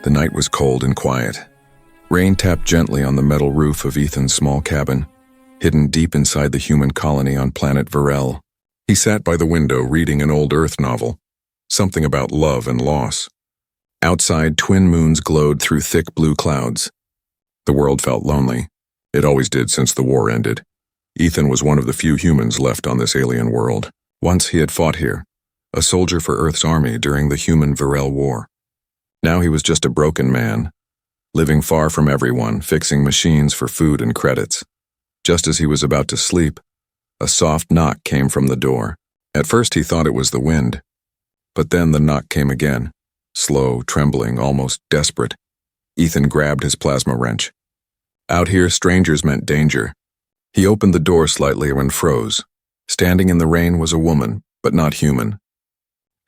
The night was cold and quiet. Rain tapped gently on the metal roof of Ethan's small cabin, hidden deep inside the human colony on planet Varel. He sat by the window reading an old Earth novel, something about love and loss. Outside, twin moons glowed through thick blue clouds. The world felt lonely. It always did since the war ended. Ethan was one of the few humans left on this alien world. Once he had fought here, a soldier for Earth's army during the human Varel War. Now he was just a broken man, living far from everyone, fixing machines for food and credits. Just as he was about to sleep, a soft knock came from the door. At first he thought it was the wind, but then the knock came again, slow, trembling, almost desperate. Ethan grabbed his plasma wrench. Out here, strangers meant danger. He opened the door slightly and froze. Standing in the rain was a woman, but not human.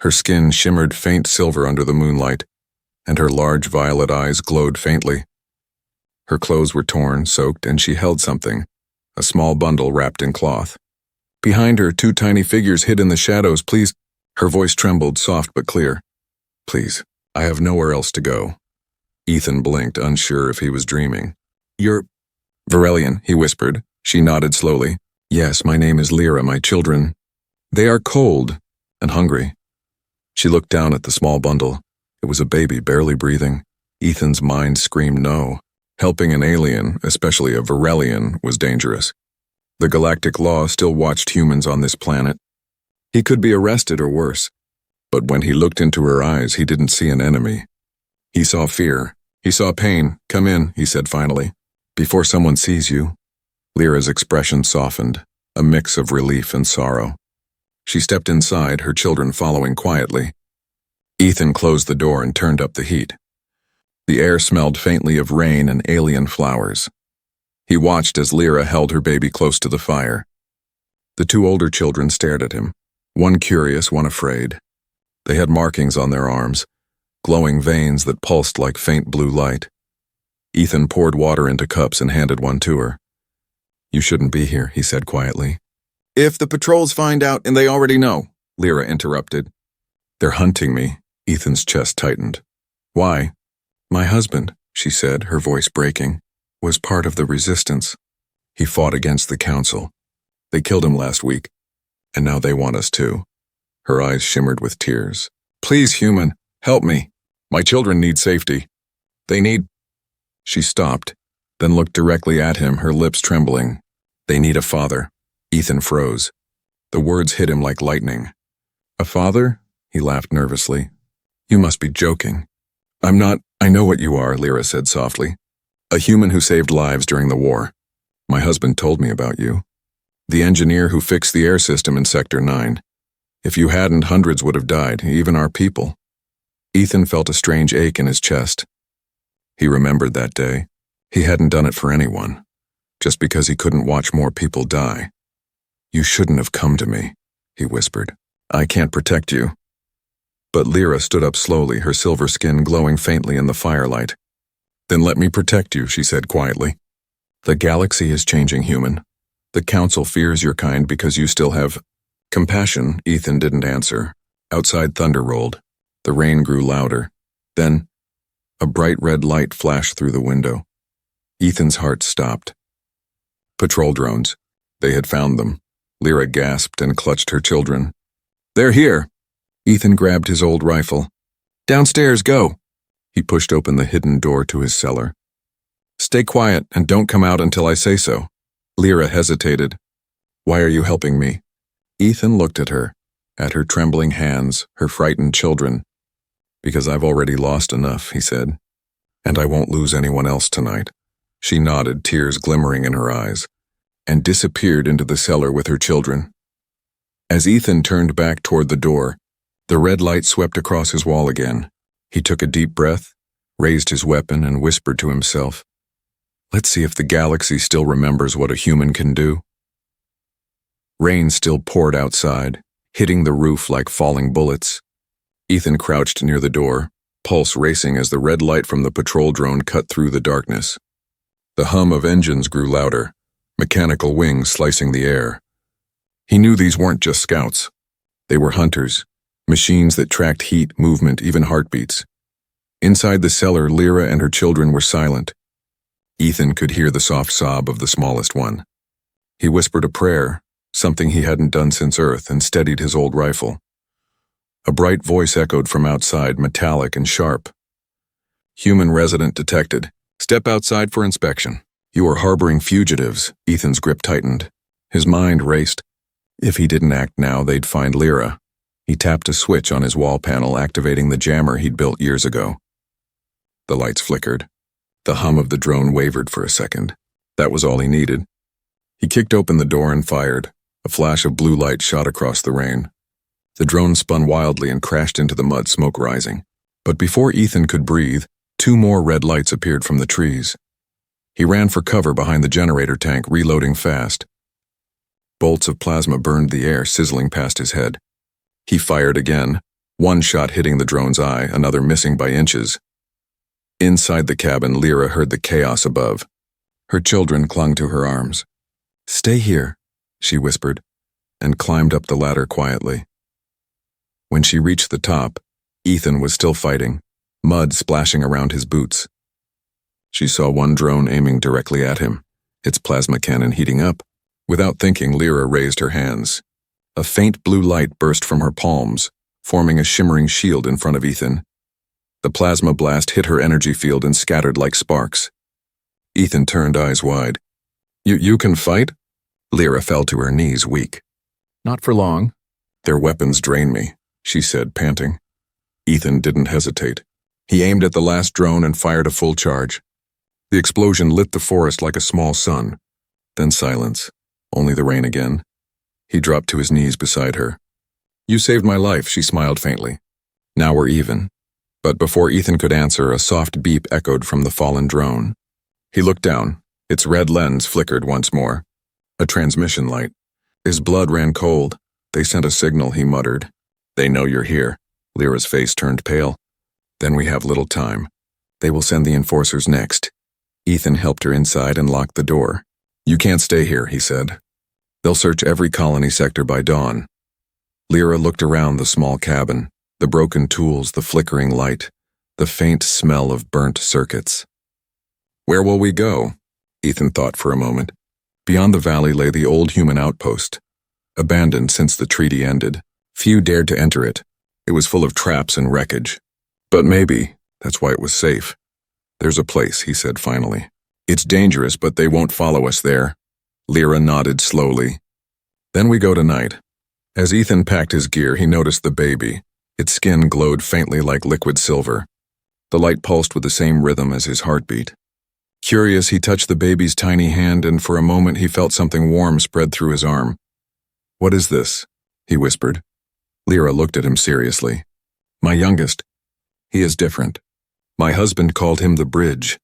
Her skin shimmered faint silver under the moonlight, and her large violet eyes glowed faintly. Her clothes were torn, soaked, and she held something, a small bundle wrapped in cloth. Behind her, two tiny figures hid in the shadows. Please, her voice trembled, soft but clear. Please, I have nowhere else to go. Ethan blinked, unsure if he was dreaming. You're Varelian, he whispered. She nodded slowly. Yes, my name is Lyra. My children, they are cold and hungry. She looked down at the small bundle. It was a baby, barely breathing. Ethan's mind screamed no. Helping an alien, especially a Varelian, was dangerous. The galactic law still watched humans on this planet. He could be arrested or worse. But when he looked into her eyes, he didn't see an enemy. He saw fear. He saw pain. Come in, he said finally. Before someone sees you. Lyra's expression softened, a mix of relief and sorrow. She stepped inside, her children following quietly. Ethan closed the door and turned up the heat. The air smelled faintly of rain and alien flowers. He watched as Lyra held her baby close to the fire. The two older children stared at him, one curious, one afraid. They had markings on their arms, glowing veins that pulsed like faint blue light. Ethan poured water into cups and handed one to her. You shouldn't be here, he said quietly. If the patrols find out and they already know, Lyra interrupted. They're hunting me. Ethan's chest tightened. Why? My husband, she said, her voice breaking, was part of the resistance. He fought against the council. They killed him last week, and now they want us too. Her eyes shimmered with tears. Please, human, help me. My children need safety. They need... She stopped, then looked directly at him, her lips trembling. They need a father. Ethan froze. The words hit him like lightning. A father? He laughed nervously. You must be joking. I'm not. I know what you are, Lyra said softly. A human who saved lives during the war. My husband told me about you. The engineer who fixed the air system in Sector 9. If you hadn't, hundreds would have died, even our people. Ethan felt a strange ache in his chest. He remembered that day. He hadn't done it for anyone, just because he couldn't watch more people die. You shouldn't have come to me, he whispered. I can't protect you. But Lyra stood up slowly, her silver skin glowing faintly in the firelight. Then let me protect you, she said quietly. The galaxy is changing, human. The council fears your kind because you still have compassion. Ethan didn't answer. Outside thunder rolled. The rain grew louder. Then, a bright red light flashed through the window. Ethan's heart stopped. Patrol drones. They had found them. Lyra gasped and clutched her children. They're here. Ethan grabbed his old rifle. Downstairs, go. He pushed open the hidden door to his cellar. Stay quiet and don't come out until I say so. Lyra hesitated. Why are you helping me? Ethan looked at her trembling hands, her frightened children. Because I've already lost enough, he said. And I won't lose anyone else tonight. She nodded, tears glimmering in her eyes, and disappeared into the cellar with her children. As Ethan turned back toward the door, the red light swept across his wall again. He took a deep breath, raised his weapon, and whispered to himself, let's see if the galaxy still remembers what a human can do. Rain still poured outside, hitting the roof like falling bullets. Ethan crouched near the door, pulse racing as the red light from the patrol drone cut through the darkness. The hum of engines grew louder, mechanical wings slicing the air. He knew these weren't just scouts. They were hunters, machines that tracked heat, movement, even heartbeats. Inside the cellar, Lyra and her children were silent. Ethan could hear the soft sob of the smallest one. He whispered a prayer, something he hadn't done since Earth, and steadied his old rifle. A bright voice echoed from outside, metallic and sharp. Human resident detected. Step outside for inspection. You are harboring fugitives. Ethan's grip tightened. His mind raced. If he didn't act now, they'd find Lyra. He tapped a switch on his wall panel, activating the jammer he'd built years ago. The lights flickered. The hum of the drone wavered for a second. That was all he needed. He kicked open the door and fired. A flash of blue light shot across the rain. The drone spun wildly and crashed into the mud, smoke rising. But before Ethan could breathe, 2 more red lights appeared from the trees. He ran for cover behind the generator tank, reloading fast. Bolts of plasma burned the air, sizzling past his head. He fired again, one shot hitting the drone's eye, another missing by inches. Inside the cabin, Lyra heard the chaos above. Her children clung to her arms. "Stay here," she whispered, and climbed up the ladder quietly. When she reached the top, Ethan was still fighting, mud splashing around his boots. She saw one drone aiming directly at him, its plasma cannon heating up. Without thinking, Lyra raised her hands. A faint blue light burst from her palms, forming a shimmering shield in front of Ethan. The plasma blast hit her energy field and scattered like sparks. Ethan turned, eyes wide. You can fight?" Lyra fell to her knees, weak. "Not for long. Their weapons drain me," she said, panting. Ethan didn't hesitate. He aimed at the last drone and fired a full charge. The explosion lit the forest like a small sun. Then silence, only the rain again. He dropped to his knees beside her. "You saved my life," she smiled faintly. "Now we're even." But before Ethan could answer, a soft beep echoed from the fallen drone. He looked down. Its red lens flickered once more. A transmission light. His blood ran cold. "They sent a signal," he muttered. "They know you're here." Lyra's face turned pale. "Then we have little time. They will send the enforcers next." Ethan helped her inside and locked the door. "You can't stay here," he said. "They'll search every colony sector by dawn." Lyra looked around the small cabin, the broken tools, the flickering light, the faint smell of burnt circuits. "Where will we go?" Ethan thought for a moment. Beyond the valley lay the old human outpost, abandoned since the treaty ended. Few dared to enter it. It was full of traps and wreckage. But maybe that's why it was safe. "There's a place," he said finally. "It's dangerous, but they won't follow us there." Lyra nodded slowly. "Then we go tonight." As Ethan packed his gear, he noticed the baby. Its skin glowed faintly like liquid silver. The light pulsed with the same rhythm as his heartbeat. Curious, he touched the baby's tiny hand, and for a moment he felt something warm spread through his arm. "What is this?" he whispered. Lyra looked at him seriously. "My youngest. He is different. My husband called him the Bridge.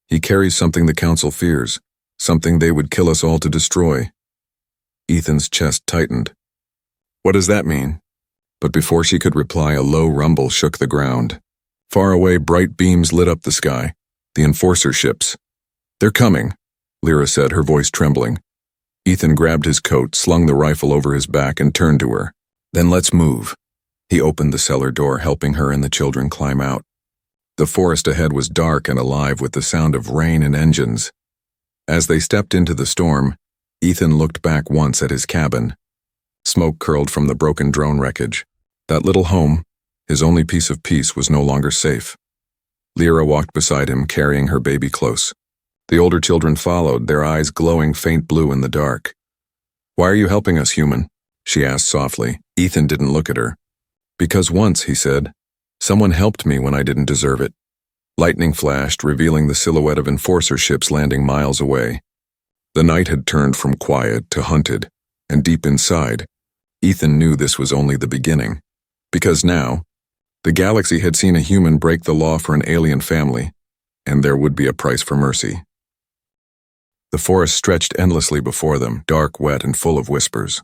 He carries something the Council fears, something they would kill us all to destroy." Ethan's chest tightened. "What does that mean?" But before she could reply, a low rumble shook the ground. Far away, bright beams lit up the sky. The enforcer ships. "They're coming," Lyra said, her voice trembling. Ethan grabbed his coat, slung the rifle over his back, and turned to her. "Then let's move." He opened the cellar door, helping her and the children climb out. The forest ahead was dark and alive with the sound of rain and engines. As they stepped into the storm, Ethan looked back once at his cabin. Smoke curled from the broken drone wreckage. That little home, his only piece of peace, was no longer safe. Lyra walked beside him, carrying her baby close. The older children followed, their eyes glowing faint blue in the dark. "Why are you helping us, human?" she asked softly. Ethan didn't look at her. "Because once," he said, "someone helped me when I didn't deserve it." Lightning flashed, revealing the silhouette of enforcer ships landing miles away. The night had turned from quiet to hunted, and deep inside, Ethan knew this was only the beginning. Because now, the galaxy had seen a human break the law for an alien family, and there would be a price for mercy. The forest stretched endlessly before them, dark, wet, and full of whispers.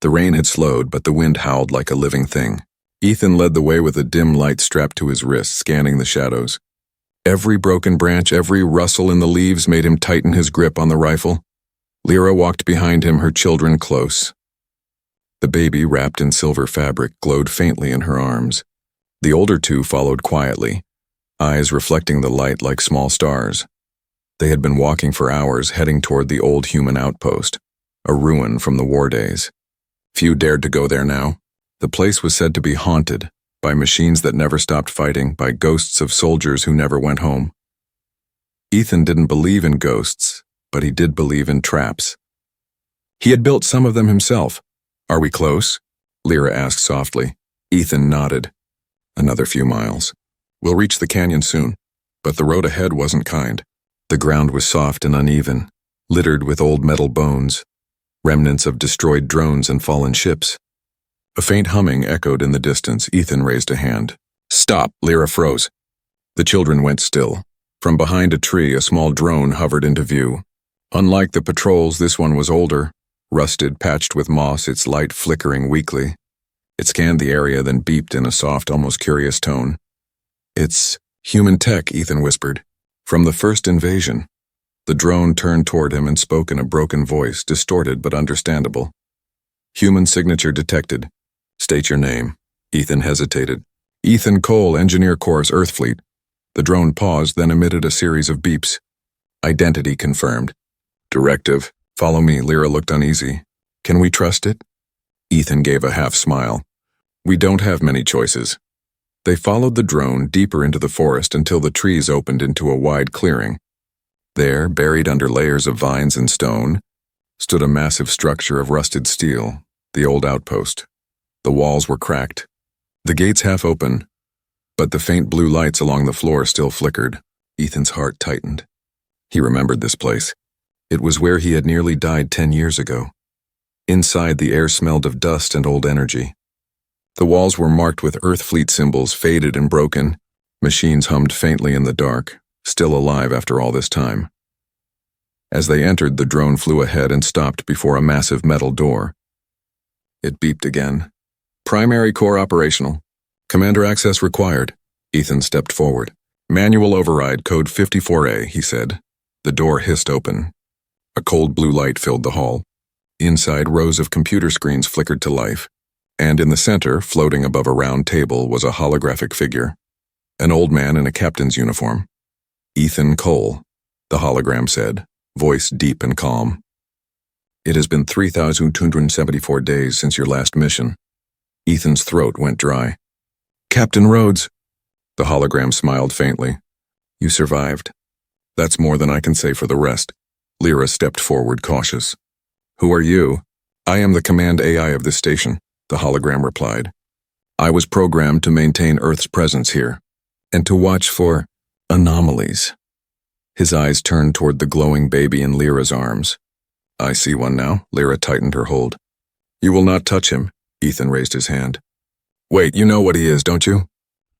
The rain had slowed, but the wind howled like a living thing. Ethan led the way with a dim light strapped to his wrist, scanning the shadows. Every broken branch, every rustle in the leaves made him tighten his grip on the rifle. Lyra walked behind him, her children close. The baby, wrapped in silver fabric, glowed faintly in her arms. The older two followed quietly, eyes reflecting the light like small stars. They had been walking for hours, heading toward the old human outpost, a ruin from the war days. Few dared to go there now. The place was said to be haunted, by machines that never stopped fighting, by ghosts of soldiers who never went home. Ethan didn't believe in ghosts, but he did believe in traps. He had built some of them himself. "Are we close?" Lyra asked softly. Ethan nodded. "Another few miles. We'll reach the canyon soon." But the road ahead wasn't kind. The ground was soft and uneven, littered with old metal bones, remnants of destroyed drones and fallen ships. A faint humming echoed in the distance. Ethan raised a hand. "Stop!" Lyra froze. The children went still. From behind a tree, a small drone hovered into view. Unlike the patrols, this one was older, rusted, patched with moss, its light flickering weakly. It scanned the area, then beeped in a soft, almost curious tone. "It's human tech," Ethan whispered. "From the first invasion." The drone turned toward him and spoke in a broken voice, distorted but understandable. "Human signature detected. State your name." Ethan hesitated. "Ethan Cole, Engineer Corps, Earth Fleet." The drone paused, then emitted a series of beeps. "Identity confirmed." "Directive. Follow me." Lyra looked uneasy. "Can we trust it?" Ethan gave a half smile. "We don't have many choices." They followed the drone deeper into the forest until the trees opened into a wide clearing. There, buried under layers of vines and stone, stood a massive structure of rusted steel, the old outpost. The walls were cracked, the gates half open, but the faint blue lights along the floor still flickered. Ethan's heart tightened. He remembered this place. It was where he had nearly died 10 years ago. Inside, the air smelled of dust and old energy. The walls were marked with Earth Fleet symbols, faded and broken. Machines hummed faintly in the dark, still alive after all this time. As they entered, the drone flew ahead and stopped before a massive metal door. It beeped again. "Primary core operational. Commander access required." Ethan stepped forward. "Manual override, code 54A, he said. The door hissed open. A cold blue light filled the hall. Inside, rows of computer screens flickered to life, and in the center, floating above a round table, was a holographic figure. An old man in a captain's uniform. "Ethan Cole," the hologram said, voice deep and calm. "It has been 3,274 days since your last mission." Ethan's throat went dry. "Captain Rhodes." The hologram smiled faintly. "You survived. That's more than I can say for the rest." Lyra stepped forward, cautious. "Who are you?" "I am the command AI of this station," the hologram replied. "I was programmed to maintain Earth's presence here, and to watch for anomalies." His eyes turned toward the glowing baby in Lyra's arms. "I see one now." Lyra tightened her hold. "You will not touch him." Ethan raised his hand. "Wait, you know what he is, don't you?"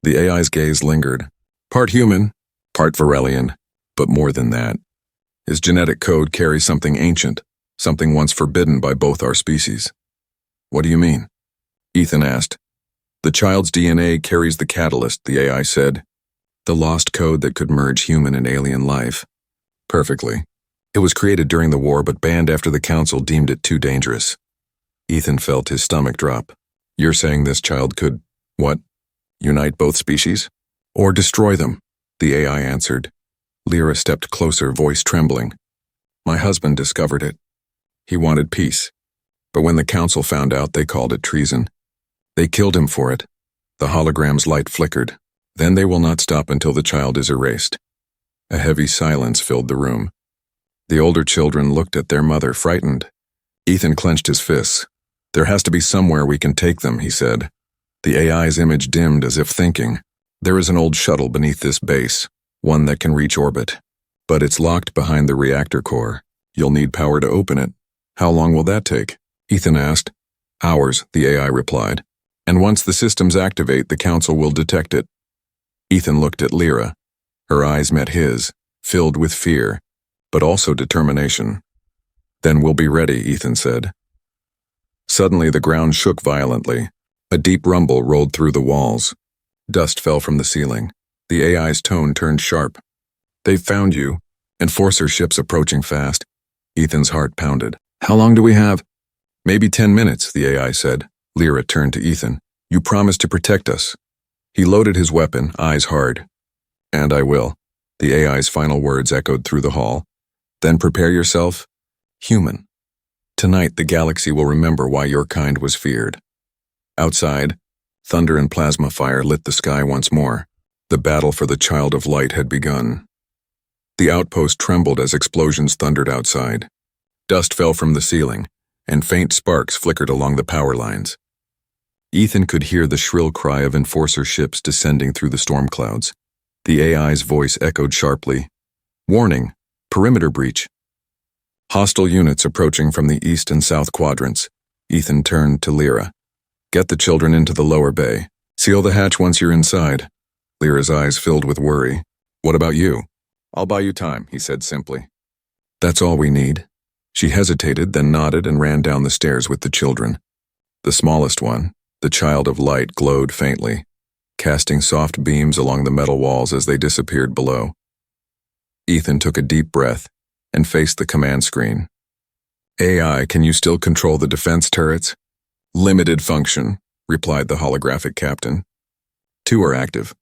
The AI's gaze lingered. "Part human, part Varelian, but more than that. His genetic code carries something ancient, something once forbidden by both our species." "What do you mean?" Ethan asked. "The child's DNA carries the catalyst," the AI said. "The lost code that could merge human and alien life." "Perfectly. It was created during the war but banned after the council deemed it too dangerous." Ethan felt his stomach drop. "You're saying this child could, what, unite both species? Or destroy them?" The AI answered. Lyra stepped closer, voice trembling. "My husband discovered it. He wanted peace. But when the council found out, they called it treason. They killed him for it." The hologram's light flickered. "Then they will not stop until the child is erased." A heavy silence filled the room. The older children looked at their mother, frightened. Ethan clenched his fists. "There has to be somewhere we can take them," he said. The AI's image dimmed as if thinking. "There is an old shuttle beneath this base, one that can reach orbit. But it's locked behind the reactor core. You'll need power to open it." "How long will that take?" Ethan asked. "Hours," the AI replied. "And once the systems activate, the council will detect it." Ethan looked at Lyra. Her eyes met his, filled with fear, but also determination. "Then we'll be ready," Ethan said. Suddenly the ground shook violently. A deep rumble rolled through the walls. Dust fell from the ceiling. The AI's tone turned sharp. "They've found you. Enforcer ships approaching fast." Ethan's heart pounded. "How long do we have?" "Maybe 10 minutes, the AI said. Lyra turned to Ethan. "You promised to protect us." He loaded his weapon, eyes hard. And I will. The AI's final words echoed through the hall. Then prepare yourself, human. Tonight the galaxy will remember why your kind was feared. Outside, thunder and plasma fire lit the sky once more. The battle for the child of light had begun. The outpost trembled as explosions thundered outside. Dust fell from the ceiling, and faint sparks flickered along the power lines. Ethan could hear the shrill cry of enforcer ships descending through the storm clouds. The AI's voice echoed sharply. Warning, perimeter breach. Hostile units approaching from the east and south quadrants. Ethan turned to Lyra. Get the children into the lower bay. Seal the hatch once you're inside. Lyra's eyes filled with worry. What about you? I'll buy you time, he said simply. That's all we need. She hesitated, then nodded and ran down the stairs with the children. The smallest one, the child of light, glowed faintly, casting soft beams along the metal walls as they disappeared below. Ethan took a deep breath and faced the command screen. AI, can you still control the defense turrets? Limited function, replied the holographic captain. 2 are active,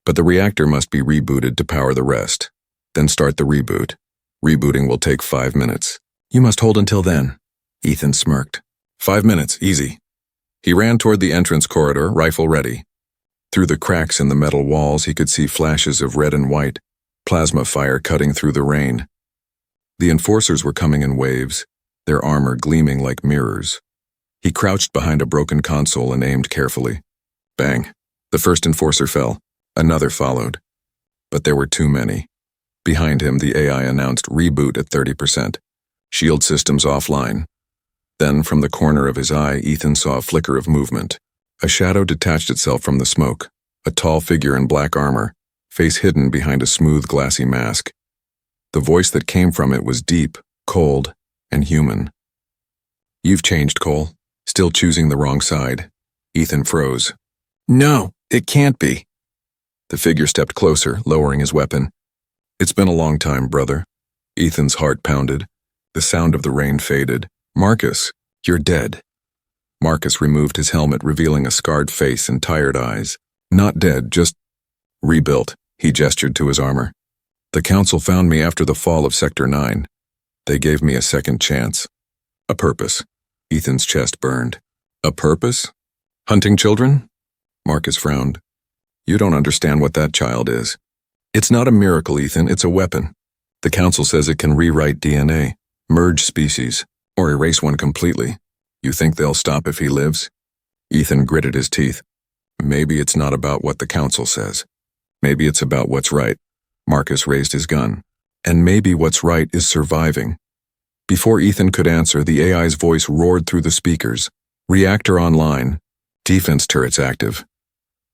but the reactor must be rebooted to power the rest. Then start the reboot. Rebooting will take 5 minutes. You must hold until then. Ethan smirked. 5 minutes, easy. He ran toward the entrance corridor, rifle ready. Through the cracks in the metal walls, he could see flashes of red and white, plasma fire cutting through the rain. The enforcers were coming in waves, their armor gleaming like mirrors. He crouched behind a broken console and aimed carefully. Bang. The first enforcer fell. Another followed. But there were too many. Behind him, the AI announced reboot at 30%. Shield systems offline. Then, from the corner of his eye, Ethan saw a flicker of movement. A shadow detached itself from the smoke, a tall figure in black armor, face hidden behind a smooth, glassy mask. The voice that came from it was deep, cold, and human. You've changed, Cole. Still choosing the wrong side. Ethan froze. No, it can't be. The figure stepped closer, lowering his weapon. It's been a long time, brother. Ethan's heart pounded. The sound of the rain faded. Marcus, you're dead. Marcus removed his helmet, revealing a scarred face and tired eyes. Not dead, just rebuilt, he gestured to his armor. The council found me after the fall of Sector 9. They gave me a second chance. A purpose. Ethan's chest burned. A purpose? Hunting children? Marcus frowned. You don't understand what that child is. It's not a miracle, Ethan, it's a weapon. The council says it can rewrite DNA, merge species, or erase one completely. You think they'll stop if he lives? Ethan gritted his teeth. Maybe it's not about what the council says. Maybe it's about what's right. Marcus raised his gun. And maybe what's right is surviving. Before Ethan could answer, the AI's voice roared through the speakers. Reactor online. Defense turrets active.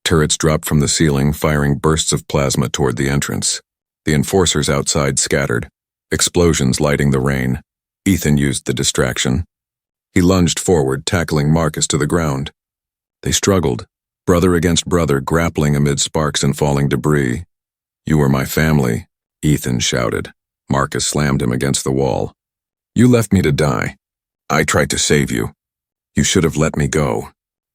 Turrets dropped from the ceiling, firing bursts of plasma toward the entrance. The enforcers outside scattered. Explosions lighting the rain. Ethan used the distraction. He lunged forward, tackling Marcus to the ground. They struggled, brother against brother, grappling amid sparks and falling debris. You were my family, Ethan shouted. Marcus slammed him against the wall. You left me to die. I tried to save you. You should have let me go.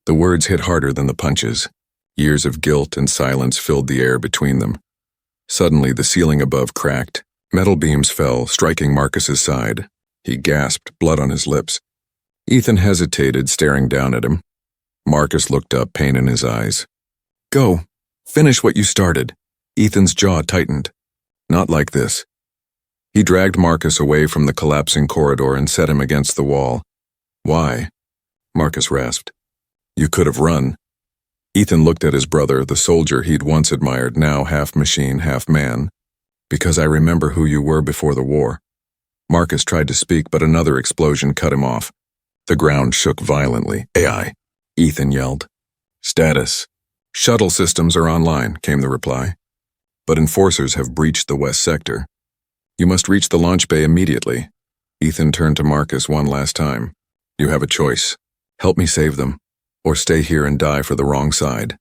The words hit harder than the punches. Years of guilt and silence filled the air between them. Suddenly, the ceiling above cracked. Metal beams fell, striking Marcus's side. He gasped, blood on his lips. Ethan hesitated, staring down at him. Marcus looked up, pain in his eyes. Go. Finish what you started. Ethan's jaw tightened. Not like this. He dragged Marcus away from the collapsing corridor and set him against the wall. Why? Marcus rasped. You could have run. Ethan looked at his brother, the soldier he'd once admired, now half machine, half man. Because I remember who you were before the war. Marcus tried to speak, but another explosion cut him off. The ground shook violently. AI, Ethan yelled. Status. Shuttle systems are online, came the reply. But enforcers have breached the west sector. You must reach the launch bay immediately. Ethan turned to Marcus one last time. You have a choice. Help me save them, or stay here and die for the wrong side.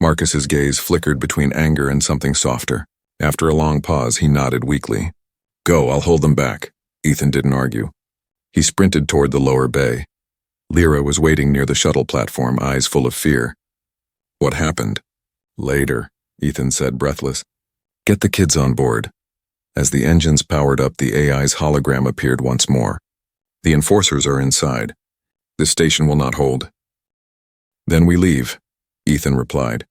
Marcus's gaze flickered between anger and something softer. After a long pause, he nodded weakly. Go, I'll hold them back. Ethan didn't argue. He sprinted toward the lower bay. Lyra was waiting near the shuttle platform, eyes full of fear. What happened? Later, Ethan said, breathless. Get the kids on board. As the engines powered up, the AI's hologram appeared once more. The enforcers are inside. This station will not hold. Then we leave, Ethan replied.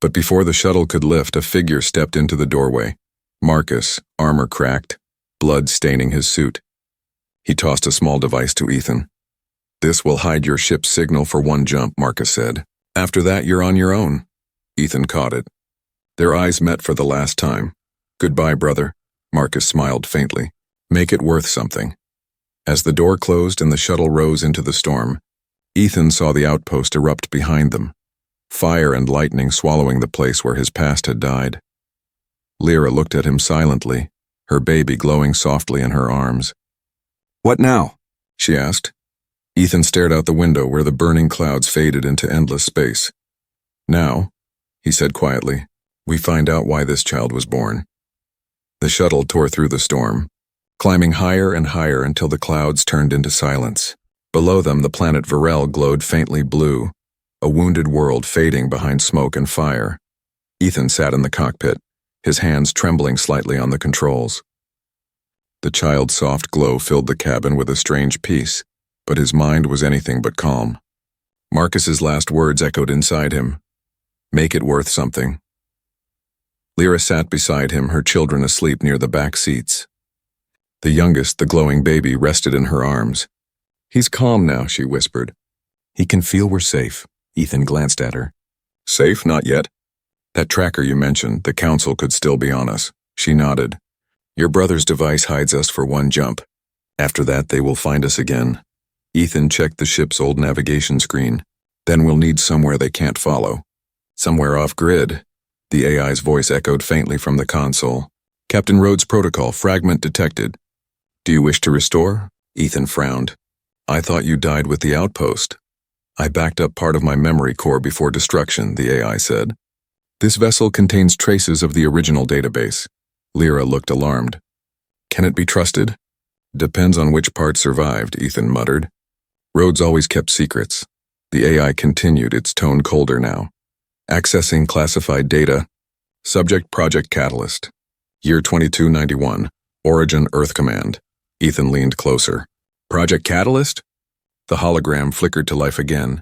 But before the shuttle could lift, a figure stepped into the doorway. Marcus, armor cracked, blood staining his suit. He tossed a small device to Ethan. This will hide your ship's signal for one jump, Marcus said. After that, you're on your own. Ethan caught it. Their eyes met for the last time. Goodbye, brother, Marcus smiled faintly. Make it worth something. As the door closed and the shuttle rose into the storm, Ethan saw the outpost erupt behind them, fire and lightning swallowing the place where his past had died. Lyra looked at him silently, her baby glowing softly in her arms. What now? She asked. Ethan stared out the window where the burning clouds faded into endless space. Now, he said quietly, we find out why this child was born. The shuttle tore through the storm, climbing higher and higher until the clouds turned into silence. Below them, the planet Virel glowed faintly blue, a wounded world fading behind smoke and fire. Ethan sat in the cockpit, his hands trembling slightly on the controls. The child's soft glow filled the cabin with a strange peace, but his mind was anything but calm. Marcus's last words echoed inside him. Make it worth something. Lyra sat beside him, her children asleep near the back seats. The youngest, the glowing baby, rested in her arms. He's calm now, she whispered. He can feel we're safe. Ethan glanced at her. Safe? Not yet. That tracker you mentioned, the council could still be on us. She nodded. Your brother's device hides us for one jump. After that, they will find us again. Ethan checked the ship's old navigation screen. Then we'll need somewhere they can't follow. Somewhere off-grid. The AI's voice echoed faintly from the console. Captain Rhodes' protocol, fragment detected. Do you wish to restore? Ethan frowned. I thought you died with the outpost. I backed up part of my memory core before destruction, the AI said. This vessel contains traces of the original database. Lyra looked alarmed. Can it be trusted? Depends on which part survived, Ethan muttered. Rhodes always kept secrets. The AI continued, its tone colder now. Accessing classified data. Subject Project Catalyst. Year 2291. Origin Earth Command. Ethan leaned closer. Project Catalyst? The hologram flickered to life again,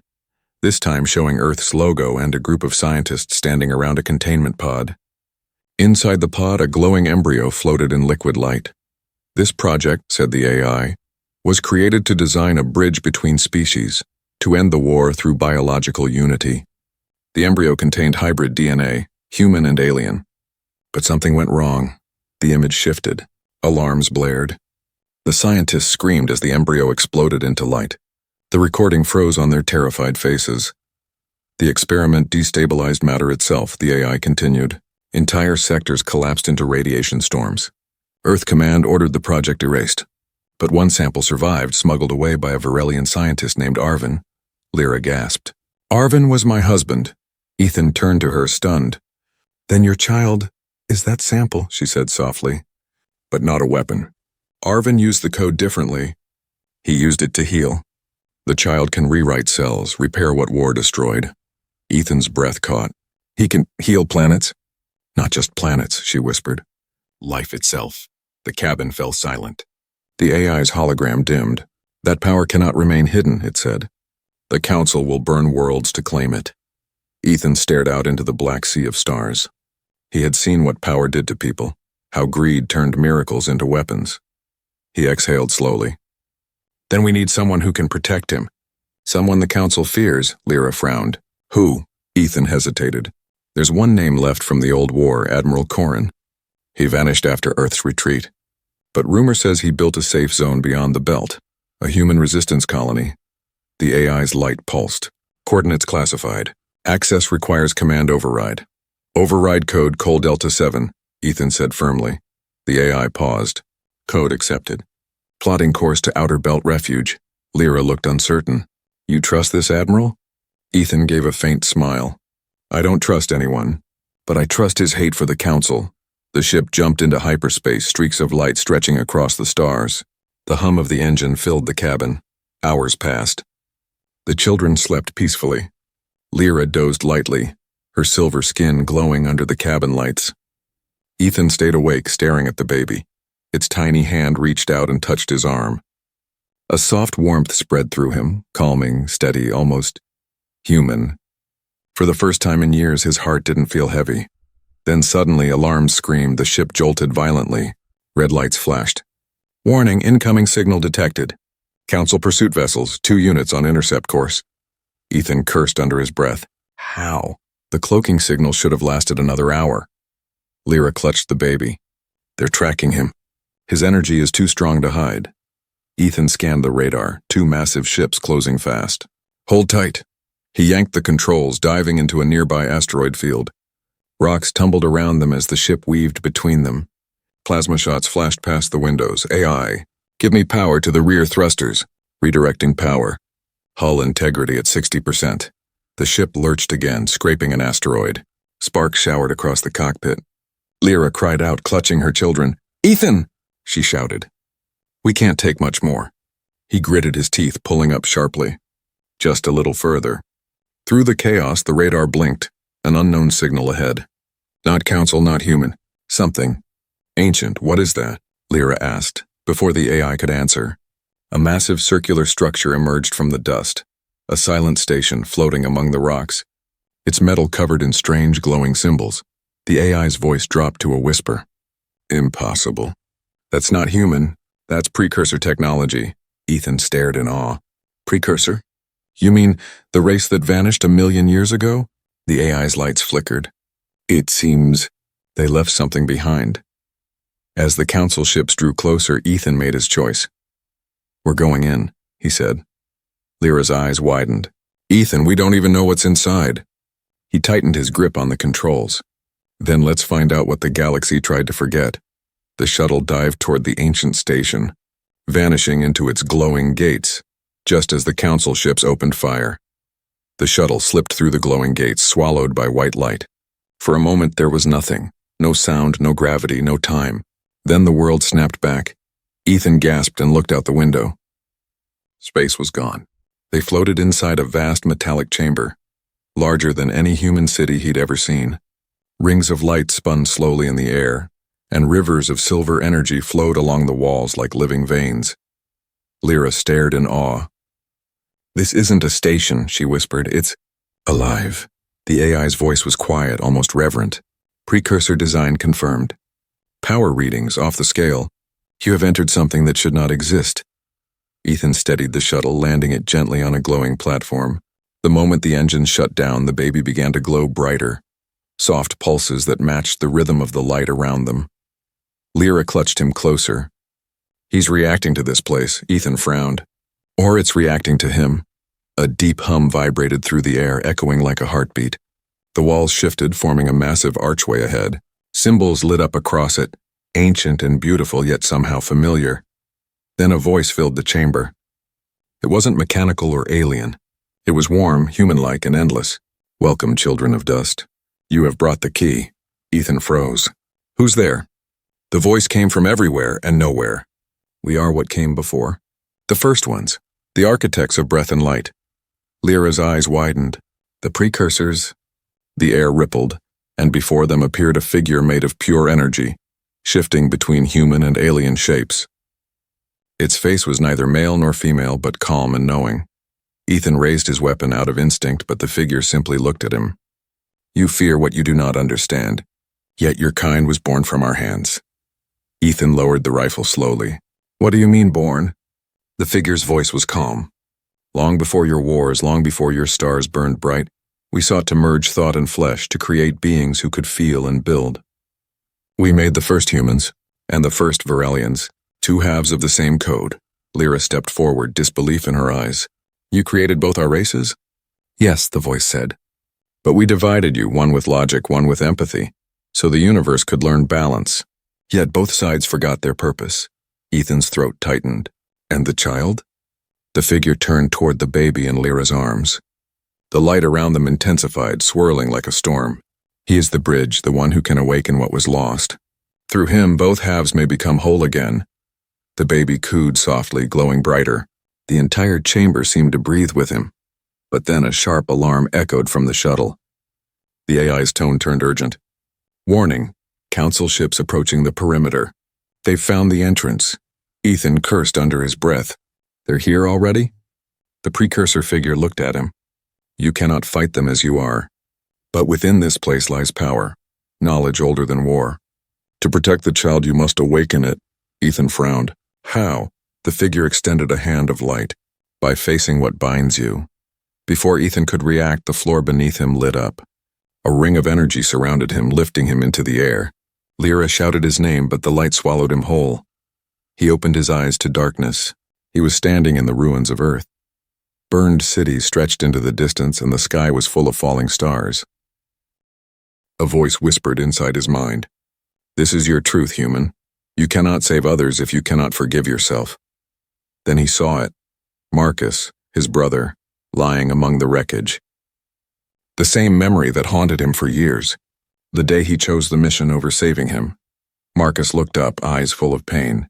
this time showing Earth's logo and a group of scientists standing around a containment pod. Inside the pod, a glowing embryo floated in liquid light. This project, said the AI, was created to design a bridge between species, to end the war through biological unity. The embryo contained hybrid DNA, human and alien. But something went wrong. The image shifted. Alarms blared. The scientists screamed as the embryo exploded into light. The recording froze on their terrified faces. The experiment destabilized matter itself, the AI continued. Entire sectors collapsed into radiation storms. Earth Command ordered the project erased. But one sample survived, smuggled away by a Virelian scientist named Arvin. Lyra gasped. Arvin was my husband. Ethan turned to her, stunned. Then your child is that sample, she said softly. But not a weapon. Arvin used the code differently. He used it to heal. The child can rewrite cells, repair what war destroyed. Ethan's breath caught. He can heal planets? Not just planets, she whispered. Life itself. The cabin fell silent. The AI's hologram dimmed. That power cannot remain hidden, it said. The council will burn worlds to claim it. Ethan stared out into the black sea of stars. He had seen what power did to people, how greed turned miracles into weapons. He exhaled slowly. Then we need someone who can protect him. Someone the council fears, Lyra frowned. Who? Ethan hesitated. There's one name left from the old war, Admiral Corrin. He vanished after Earth's retreat. But rumor says he built a safe zone beyond the belt, a human resistance colony. The AI's light pulsed. Coordinates classified. Access requires command override. Override code Col Delta 7, Ethan said firmly. The AI paused. Code accepted. Plotting course to Outer Belt Refuge. Lyra looked uncertain. You trust this, Admiral? Ethan gave a faint smile. I don't trust anyone, but I trust his hate for the Council. The ship jumped into hyperspace, streaks of light stretching across the stars. The hum of the engine filled the cabin. Hours passed. The children slept peacefully. Lyra dozed lightly, her silver skin glowing under the cabin lights. Ethan stayed awake, staring at the baby. Its tiny hand reached out and touched his arm. A soft warmth spread through him, calming, steady, almost human. For the first time in years, his heart didn't feel heavy. Then suddenly, alarms screamed, the ship jolted violently. Red lights flashed. Warning, incoming signal detected. Council pursuit vessels, 2 units on intercept course. Ethan cursed under his breath. How? The cloaking signal should have lasted another hour. Lyra clutched the baby. They're tracking him. His energy is too strong to hide. Ethan scanned the radar, 2 massive ships closing fast. Hold tight. He yanked the controls, diving into a nearby asteroid field. Rocks tumbled around them as the ship weaved between them. Plasma shots flashed past the windows. AI. Give me power to the rear thrusters. Redirecting power. Hull integrity at 60%. The ship lurched again, scraping an asteroid. Sparks showered across the cockpit. Lyra cried out, clutching her children. Ethan! She shouted. We can't take much more. He gritted his teeth, pulling up sharply. Just a little further. Through the chaos, the radar blinked. An unknown signal ahead. Not council, not human. Something. Ancient, what is that? Lyra asked, before the AI could answer. A massive circular structure emerged from the dust. A silent station floating among the rocks. Its metal covered in strange glowing symbols. The AI's voice dropped to a whisper. Impossible. That's not human. That's precursor technology. Ethan stared in awe. Precursor? You mean the race that vanished 1,000,000 years ago? The AI's lights flickered. It seems they left something behind. As the council ships drew closer, Ethan made his choice. We're going in, he said. Lyra's eyes widened. Ethan, we don't even know what's inside. He tightened his grip on the controls. Then let's find out what the galaxy tried to forget. The shuttle dived toward the ancient station, vanishing into its glowing gates, just as the council ships opened fire. The shuttle slipped through the glowing gates, swallowed by white light. For a moment there was nothing. No sound, no gravity, no time. Then the world snapped back. Ethan gasped and looked out the window. Space was gone. They floated inside a vast metallic chamber, larger than any human city he'd ever seen. Rings of light spun slowly in the air, and rivers of silver energy flowed along the walls like living veins. Lyra stared in awe. This isn't a station, she whispered. It's alive. The AI's voice was quiet, almost reverent. Precursor design confirmed. Power readings off the scale. You have entered something that should not exist. Ethan steadied the shuttle, landing it gently on a glowing platform. The moment the engines shut down, the baby began to glow brighter. Soft pulses that matched the rhythm of the light around them. Lyra clutched him closer. He's reacting to this place, Ethan frowned. Or it's reacting to him. A deep hum vibrated through the air, echoing like a heartbeat. The walls shifted, forming a massive archway ahead. Symbols lit up across it, ancient and beautiful, yet somehow familiar. Then a voice filled the chamber. It wasn't mechanical or alien. It was warm, human-like, and endless. Welcome, children of dust. You have brought the key. Ethan froze. Who's there? The voice came from everywhere and nowhere. We are what came before. The first ones. The architects of breath and light. Lyra's eyes widened. The precursors. The air rippled, and before them appeared a figure made of pure energy, shifting between human and alien shapes. Its face was neither male nor female, but calm and knowing. Ethan raised his weapon out of instinct, but the figure simply looked at him. You fear what you do not understand, yet your kind was born from our hands. Ethan lowered the rifle slowly. What do you mean, born? The figure's voice was calm. Long before your wars, long before your stars burned bright, we sought to merge thought and flesh to create beings who could feel and build. We made the first humans, and the first Varelians, 2 halves of the same code. Lyra stepped forward, disbelief in her eyes. You created both our races? Yes, the voice said. But we divided you, one with logic, one with empathy, so the universe could learn balance. Yet both sides forgot their purpose. Ethan's throat tightened. And the child? The figure turned toward the baby in Lyra's arms. The light around them intensified, swirling like a storm. He is the bridge, the one who can awaken what was lost. Through him, both halves may become whole again. The baby cooed softly, glowing brighter. The entire chamber seemed to breathe with him. But then a sharp alarm echoed from the shuttle. The AI's tone turned urgent. Warning, Council ships approaching the perimeter. They've found the entrance. Ethan cursed under his breath. They're here already? The precursor figure looked at him. You cannot fight them as you are. But within this place lies power, knowledge older than war. To protect the child, you must awaken it. Ethan frowned. How? The figure extended a hand of light. By facing what binds you. Before Ethan could react, the floor beneath him lit up. A ring of energy surrounded him, lifting him into the air. Lyra shouted his name, but the light swallowed him whole. He opened his eyes to darkness. He was standing in the ruins of Earth. Burned cities stretched into the distance, and the sky was full of falling stars. A voice whispered inside his mind. This is your truth, human. You cannot save others if you cannot forgive yourself. Then he saw it. Marcus, his brother, lying among the wreckage. The same memory that haunted him for years. The day he chose the mission over saving him. Marcus looked up, eyes full of pain.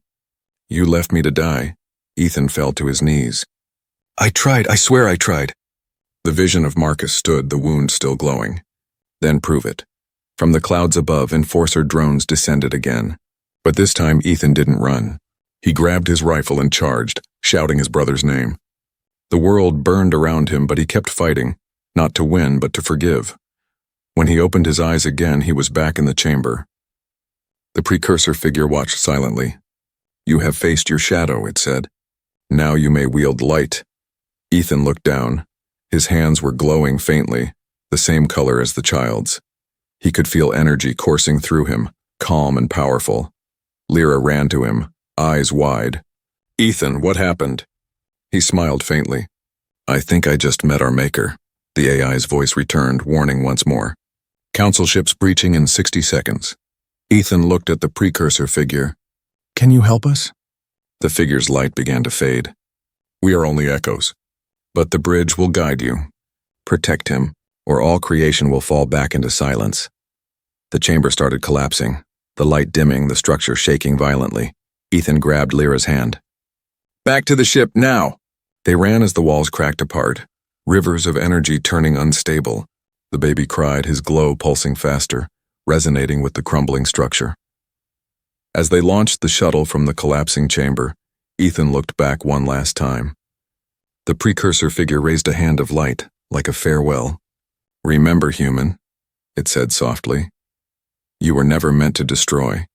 You left me to die. Ethan fell to his knees. I tried, I swear I tried. The vision of Marcus stood, the wound still glowing. Then prove it. From the clouds above, enforcer drones descended again. But this time Ethan didn't run. He grabbed his rifle and charged, shouting his brother's name. The world burned around him, but he kept fighting, not to win, but to forgive. When he opened his eyes again, he was back in the chamber. The precursor figure watched silently. You have faced your shadow, it said. Now you may wield light. Ethan looked down. His hands were glowing faintly, the same color as the child's. He could feel energy coursing through him, calm and powerful. Lyra ran to him, eyes wide. Ethan, what happened? He smiled faintly. I think I just met our maker. The AI's voice returned, warning once more. Council ships breaching in 60 seconds. Ethan looked at the precursor figure. Can you help us? The figure's light began to fade. We are only echoes. But the bridge will guide you. Protect him, or all creation will fall back into silence. The chamber started collapsing, the light dimming, the structure shaking violently. Ethan grabbed Lyra's hand. Back to the ship, now! They ran as the walls cracked apart, rivers of energy turning unstable. The baby cried, his glow pulsing faster, resonating with the crumbling structure. As they launched the shuttle from the collapsing chamber, Ethan looked back one last time. The precursor figure raised a hand of light, like a farewell. Remember, human, it said softly. You were never meant to destroy.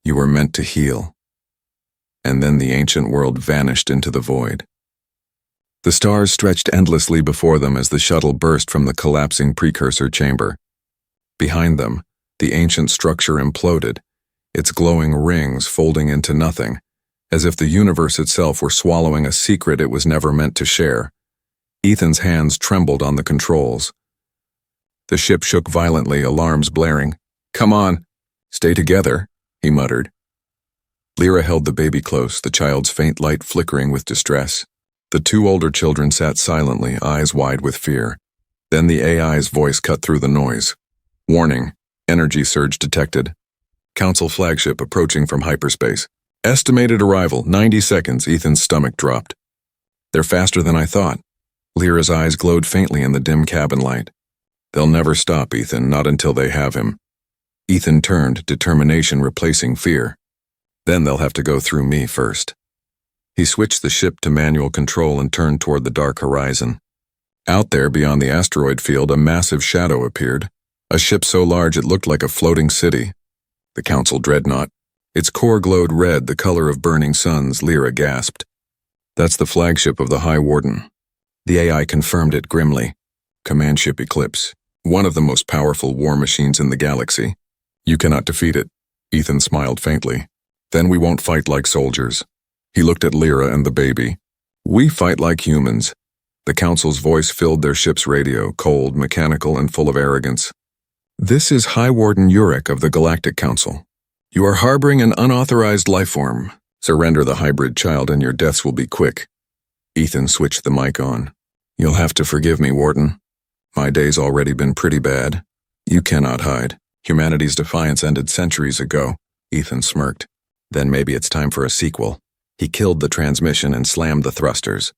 You were meant to heal. And then the ancient world vanished into the void. The stars stretched endlessly before them as the shuttle burst from the collapsing precursor chamber. Behind them, the ancient structure imploded, its glowing rings folding into nothing, as if the universe itself were swallowing a secret it was never meant to share. Ethan's hands trembled on the controls. The ship shook violently, alarms blaring. Come on, stay together, he muttered. Lyra held the baby close, the child's faint light flickering with distress. The two older children sat silently, eyes wide with fear. Then the AI's voice cut through the noise. Warning, energy surge detected. Council flagship approaching from hyperspace. Estimated arrival, 90 seconds. Ethan's stomach dropped. They're faster than I thought. Lyra's eyes glowed faintly in the dim cabin light. They'll never stop, Ethan, not until they have him. Ethan turned, determination replacing fear. Then they'll have to go through me first. He switched the ship to manual control and turned toward the dark horizon. Out there, beyond the asteroid field, a massive shadow appeared. A ship so large it looked like a floating city. The Council dreadnought. Its core glowed red, the color of burning suns. Lyra gasped. That's the flagship of the High Warden. The AI confirmed it grimly. Command Ship Eclipse. One of the most powerful war machines in the galaxy. You cannot defeat it. Ethan smiled faintly. Then we won't fight like soldiers. He looked at Lyra and the baby. We fight like humans. The Council's voice filled their ship's radio, cold, mechanical, and full of arrogance. This is High Warden Urek of the Galactic Council. You are harboring an unauthorized lifeform. Surrender the hybrid child and your deaths will be quick. Ethan switched the mic on. You'll have to forgive me, Warden. My day's already been pretty bad. You cannot hide. Humanity's defiance ended centuries ago. Ethan smirked. Then maybe it's time for a sequel. He killed the transmission and slammed the thrusters.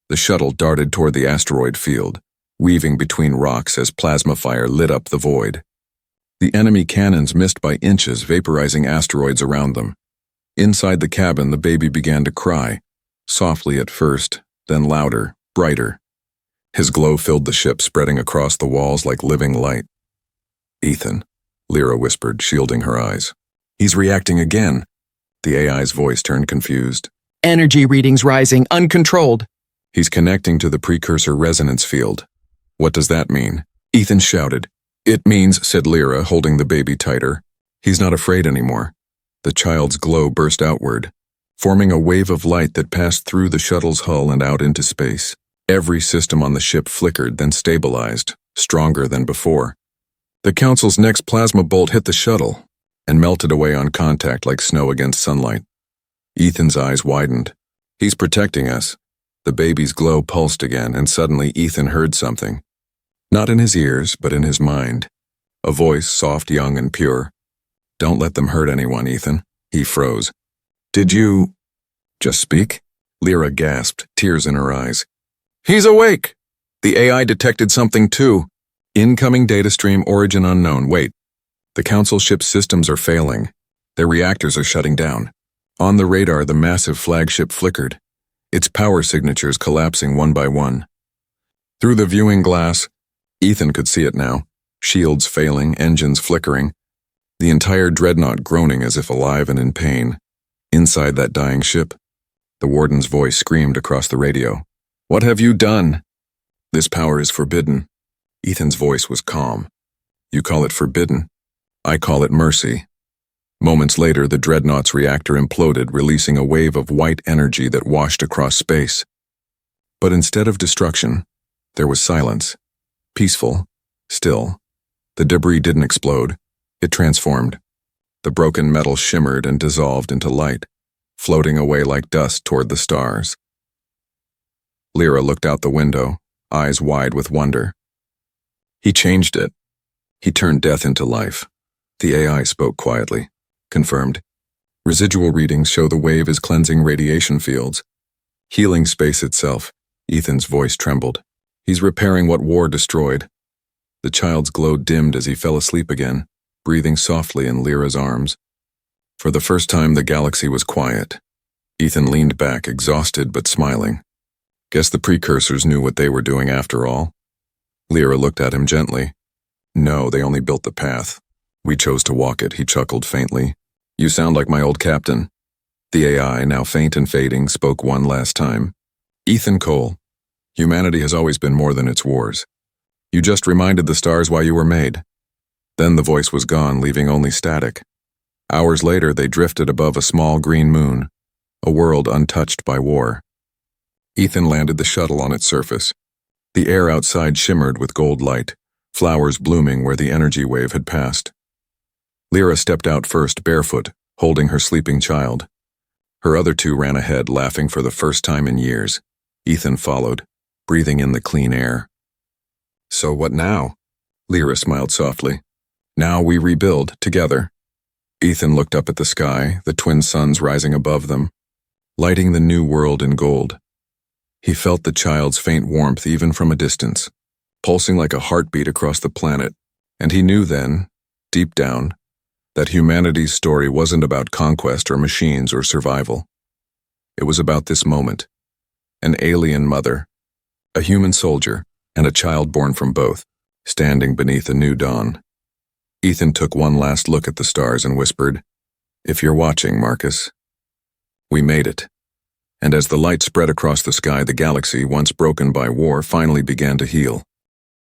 The shuttle darted toward the asteroid field, weaving between rocks as plasma fire lit up the void. The enemy cannons missed by inches, vaporizing asteroids around them. Inside the cabin, the baby began to cry, softly at first, then louder, brighter. His glow filled the ship, spreading across the walls like living light. "Ethan," Lyra whispered, shielding her eyes. "He's reacting again." The AI's voice turned confused. "Energy readings rising, uncontrolled." "He's connecting to the precursor resonance field." "What does that mean?" Ethan shouted. "It means," said Lyra, holding the baby tighter, "he's not afraid anymore." The child's glow burst outward, forming a wave of light that passed through the shuttle's hull and out into space. Every system on the ship flickered, then stabilized, stronger than before. The Council's next plasma bolt hit the shuttle and melted away on contact like snow against sunlight. Ethan's eyes widened. "He's protecting us." The baby's glow pulsed again, and suddenly Ethan heard something. Not in his ears, but in his mind. A voice, soft, young, and pure. "Don't let them hurt anyone, Ethan." He froze. "Did you just speak?" Lyra gasped, tears in her eyes. "He's awake!" The AI detected something too. Incoming data stream, origin unknown. Wait. The Council ship's systems are failing. Their reactors are shutting down. On the radar, the massive flagship flickered, its power signatures collapsing one by one. Through the viewing glass, Ethan could see it now. Shields failing, engines flickering. The entire dreadnought groaning as if alive and in pain. Inside that dying ship, the warden's voice screamed across the radio. "What have you done?" "This power is forbidden." Ethan's voice was calm. "You call it forbidden. I call it mercy." Moments later, the dreadnought's reactor imploded, releasing a wave of white energy that washed across space. But instead of destruction, there was silence. Peaceful, still. The debris didn't explode. It transformed. The broken metal shimmered and dissolved into light, floating away like dust toward the stars. Lyra looked out the window, eyes wide with wonder. "He changed it. He turned death into life." The AI spoke quietly, confirmed. "Residual readings show the wave is cleansing radiation fields. Healing space itself." Ethan's voice trembled. "He's repairing what war destroyed." The child's glow dimmed as he fell asleep again, breathing softly in Lyra's arms. For the first time, the galaxy was quiet. Ethan leaned back, exhausted but smiling. "Guess the precursors knew what they were doing after all." Lyra looked at him gently. "No, they only built the path. We chose to walk it," he chuckled faintly. "You sound like my old captain." The AI, now faint and fading, spoke one last time. "Ethan Cole, humanity has always been more than its wars. You just reminded the stars why you were made." Then the voice was gone, leaving only static. Hours later, they drifted above a small green moon, a world untouched by war. Ethan landed the shuttle on its surface. The air outside shimmered with gold light, flowers blooming where the energy wave had passed. Lyra stepped out first, barefoot, holding her sleeping child. Her other two ran ahead, laughing for the first time in years. Ethan followed, breathing in the clean air. "So what now?" Lyra smiled softly. "Now we rebuild, together." Ethan looked up at the sky, the twin suns rising above them, lighting the new world in gold. He felt the child's faint warmth even from a distance, pulsing like a heartbeat across the planet, and he knew then, deep down, that humanity's story wasn't about conquest or machines or survival. It was about this moment. An alien mother, a human soldier, and a child born from both, standing beneath a new dawn. Ethan took one last look at the stars and whispered, "If you're watching, Marcus, we made it." And as the light spread across the sky, the galaxy, once broken by war, finally began to heal.